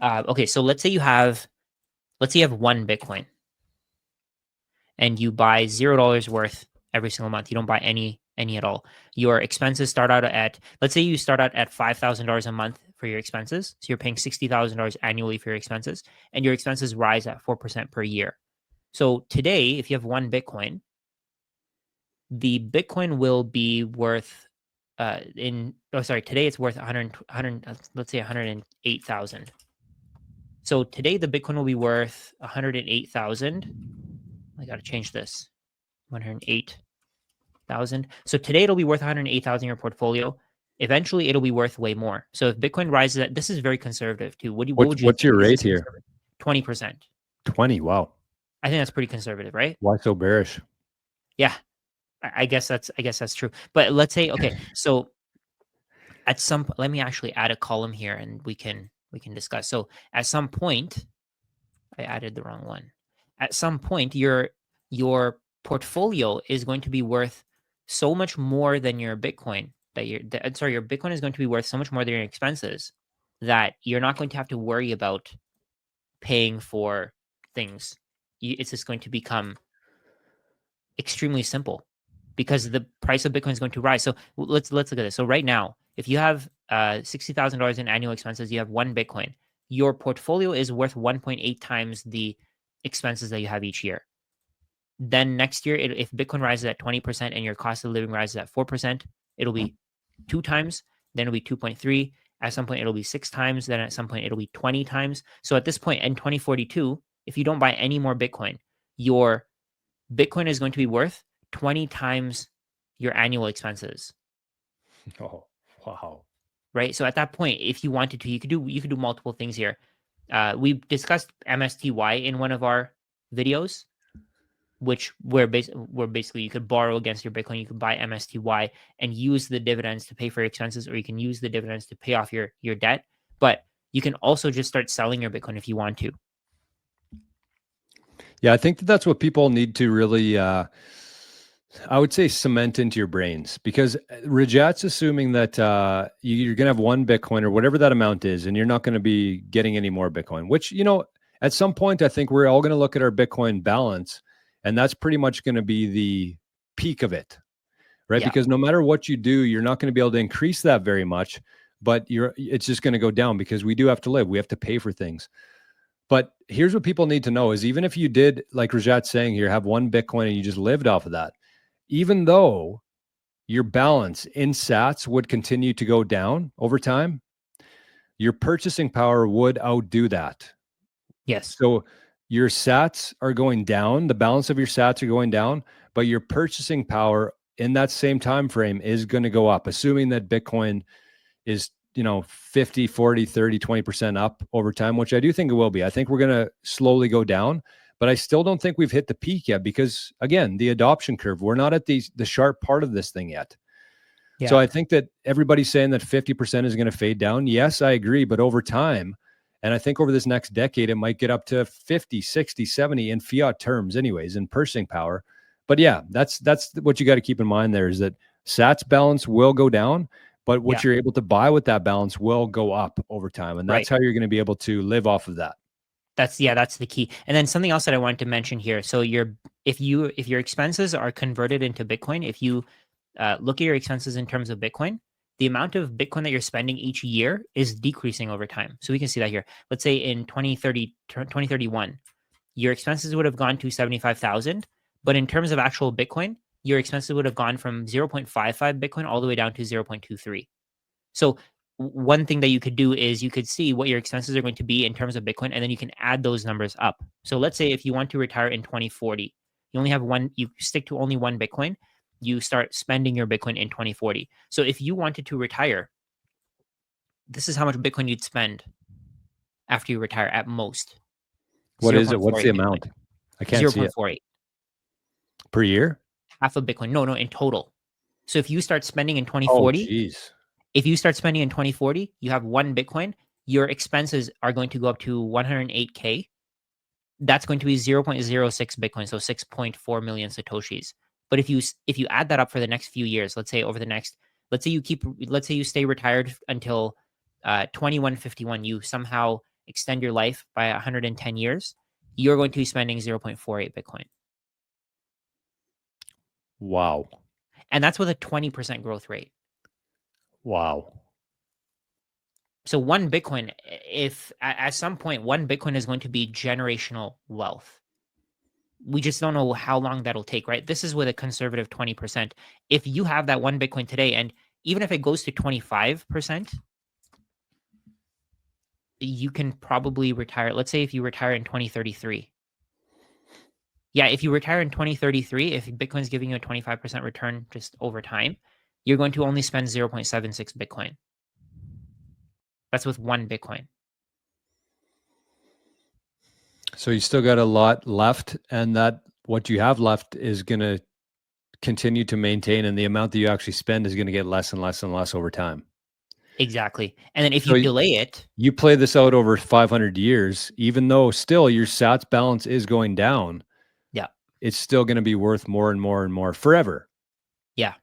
Okay, so let's say you have one Bitcoin and you buy $0 worth every single month. You don't buy any at all. Your expenses start out at, let's say you start out at $5,000 a month for your expenses. So you're paying $60,000 annually for your expenses, and your expenses rise at 4% per year. So today, if you have one Bitcoin, the Bitcoin will be worth today it's worth 100, let's say 108,000. So today the Bitcoin will be worth 108,000. I got to change this. 108,000. So today it'll be worth 108,000 in your portfolio. Eventually it'll be worth way more. So if Bitcoin rises, this is very conservative too. What would you what's think? your rate here? 20%. 20. Wow. I think that's pretty conservative, right? Why so bearish? Yeah. I guess that's true. But let's say, okay, so at some, let me actually add a column here and we can discuss. So at some point, I added the wrong one. At some point, your portfolio is going to be worth so much more than your Bitcoin your Bitcoin is going to be worth so much more than your expenses that you're not going to have to worry about paying for things. It's just going to become extremely simple because the price of Bitcoin is going to rise. So let's look at this. So right now, if you have $60,000 in annual expenses, you have one Bitcoin. Your portfolio is worth 1.8 times the expenses that you have each year. Then next year, if Bitcoin rises at 20% and your cost of living rises at 4%, it'll be 2 times. Then it'll be 2.3. At some point, it'll be 6 times. Then at some point, it'll be 20 times. So at this point in 2042, if you don't buy any more Bitcoin, your Bitcoin is going to be worth 20 times your annual expenses. Oh, wow. Right. So at that point, if you wanted to, you could do multiple things here. We discussed MSTY in one of our videos, which where basically you could borrow against your Bitcoin. You could buy MSTY and use the dividends to pay for your expenses, or you can use the dividends to pay off your debt. But you can also just start selling your Bitcoin if you want to. Yeah, I think that's what people need to really, I would say, cement into your brains, because Rajat's assuming that you're going to have one Bitcoin or whatever that amount is, and you're not going to be getting any more Bitcoin, which, at some point, I think we're all going to look at our Bitcoin balance, and that's pretty much going to be the peak of it, right? Yeah. Because no matter what you do, you're not going to be able to increase that very much, but it's just going to go down because we do have to live. We have to pay for things. But here's what people need to know is, even if you did, like Rajat's saying here, have one Bitcoin and you just lived off of that, even though your balance in sats would continue to go down over time, your purchasing power would outdo that. Yes. So your sats are going down, the balance of your sats are going down, but your purchasing power in that same time frame is going to go up, assuming that Bitcoin is 50, 40, 30, 20% up over time, which I do think it will be. I think we're going to slowly go down, but I still don't think we've hit the peak yet because, again, the adoption curve, we're not at the sharp part of this thing yet. Yeah. So I think that everybody's saying that 50% is going to fade down. Yes, I agree. But over time, and I think over this next decade, it might get up to 50, 60, 70 in fiat terms anyways, in purchasing power. But yeah, that's what you got to keep in mind there, is that sats balance will go down, but what you're able to buy with that balance will go up over time. And that's how you're going to be able to live off of that. That's the key. And then something else that I wanted to mention here. So if your expenses are converted into Bitcoin, if you look at your expenses in terms of Bitcoin, the amount of Bitcoin that you're spending each year is decreasing over time. So we can see that here. Let's say in 2031, your expenses would have gone to 75,000, but in terms of actual Bitcoin, your expenses would have gone from 0.55 Bitcoin all the way down to 0.23. So one thing that you could do is you could see what your expenses are going to be in terms of Bitcoin, and then you can add those numbers up. So let's say if you want to retire in 2040, you only have one, you stick to only one Bitcoin, you start spending your Bitcoin in 2040. So if you wanted to retire, this is how much Bitcoin you'd spend after you retire at most. What is it? What's the amount? Bitcoin. I can't see it. 0.48. Per year? Half of Bitcoin. No, in total. So if you start spending in 2040, if you start spending in 2040, you have one Bitcoin, your expenses are going to go up to 108K. That's going to be 0.06 Bitcoin, so 6.4 million Satoshis. But if you add that up for the next few years, let's say you stay retired until 2151, you somehow extend your life by 110 years, you're going to be spending 0.48 Bitcoin. Wow. And that's with a 20% growth rate. Wow. So one Bitcoin, if at some point, one Bitcoin is going to be generational wealth. We just don't know how long that'll take, right? This is with a conservative 20%. If you have that one Bitcoin today, and even if it goes to 25%, you can probably retire. Let's say if you retire in 2033. Yeah, if you retire in 2033, if Bitcoin's giving you a 25% return just over time, you're going to only spend 0.76 Bitcoin. That's with one Bitcoin. So you still got a lot left, and that what you have left is going to continue to maintain, and the amount that you actually spend is going to get less and less and less over time. Exactly. And then if So you delay it, you play this out over 500 years, even though still your sats balance is going down, yeah, it's still going to be worth more and more and more forever. yeah.